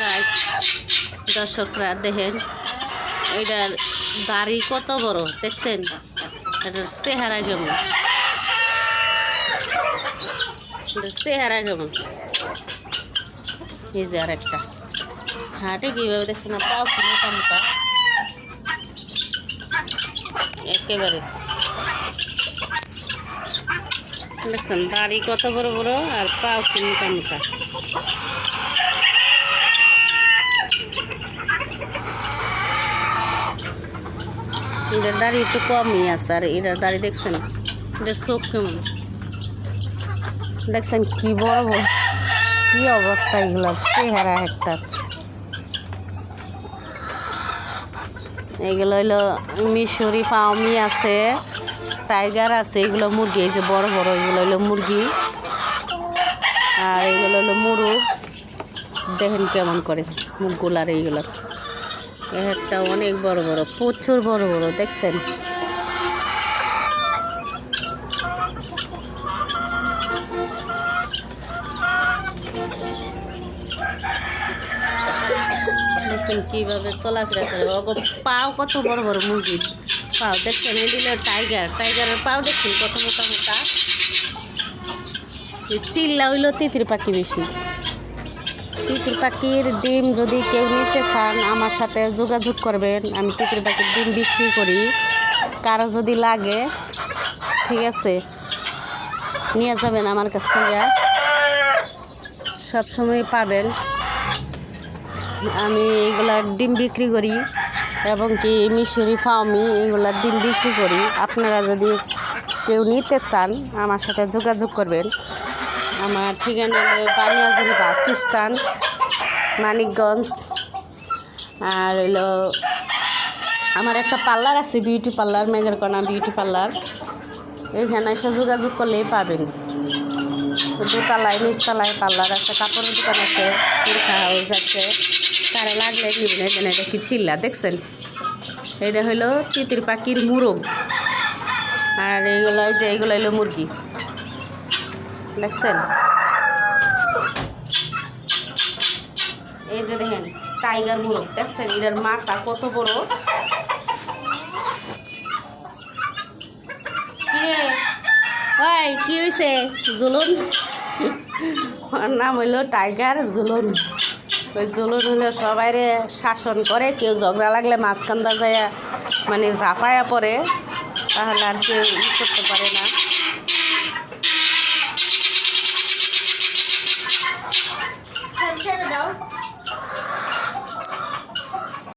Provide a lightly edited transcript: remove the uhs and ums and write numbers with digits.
Right দর্শকরা দেখেন এটার দাড়ি কত বড় দেখছেন, এটার চেহারা কেমন, এটার চেহারা কেমন। এই যে আর একটা হাটে কীভাবে দেখছেন না, পাও কি মোটা মোটা একেবারে দেখছেন, দাড়ি কত বড় বড় আর পাও কি মোটা মোটা। এটার দাড়ি একটু কমই আছে, আর এটার দাড়ি দেখছেন, এটার চোখ কেমন দেখছেন, কি বড় বড়, কি অবস্থা এগুলোর চেহারা একটা। এগুলো হইলো মিশরি ফার্মি আছে, টাইগার আছে, এগুলো মুরগি, এই যে বড় বড় এগুলো হইলো মুরগি, আর এগুলো হলো মুরগ। দেখেন কেমন করে মুখগুলার, এইগুলোর একটা অনেক বড় বড়, প্রচুর বড় বড় দেখছেন। দেখছেন কীভাবে চলাফেরা করে, পাও কত বড় বড় মুরগির পাও দেখছেন। এই দিল টাইগার, টাইগারের পাও দেখছেন কত মোটা মোটা। চিল্লা হইলো তিতির পাখি বেশি। তিতির পাখির ডিম যদি কেউ নিতে চান আমার সাথে যোগাযোগ করবেন, আমি তিতির পাখির ডিম বিক্রি করি, কারো যদি লাগে ঠিক আছে নিয়ে যাবেন আমার কাছ থেকে, সবসময় পাবেন। আমি এইগুলার ডিম বিক্রি করি এবং কি মিশরি ফার্মি এইগুলার ডিম বিক্রি করি। আপনারা যদি কেউ নিতে চান আমার সাথে যোগাযোগ করবেন। আমার ঠিকানা হলো বানিয়াজুরি বাস স্ট্যান্ড, মানিকগঞ্জ। আর হলো আমার একটা পার্লার আছে, বিউটি পার্লার, মেঘেরকোনা বিউটি পার্লার। এইখানে এসে যোগাযোগ করলেই পাবেন। দোতলায় নিচতলায় পার্লার আছে, কাপড়ের দোকান আছে, পরীক্ষা হাউস আছে, তারা লাগলে নিবেন। এখানে এটা কি চিল্লা দেখছেন, এটা হইলো তিতির পাখির মুরগ, আর এইগুলো যে এইগুলো হইলো মুরগি দেখছেন। এই যে দেখেন টাইগার মুরগ দেখছেন, এটার মাথা কত বড়। কি হয়েছে জুলুন, ওর নাম হইলো টাইগার জুলুন। ওই জুলুন হইলো সবাইরে শাসন করে, কেউ ঝগড়া লাগলে মাঝখানটা যায় মানে ঝাঁপায়া পড়ে, তাহলে আর কেউ করতে পারে না।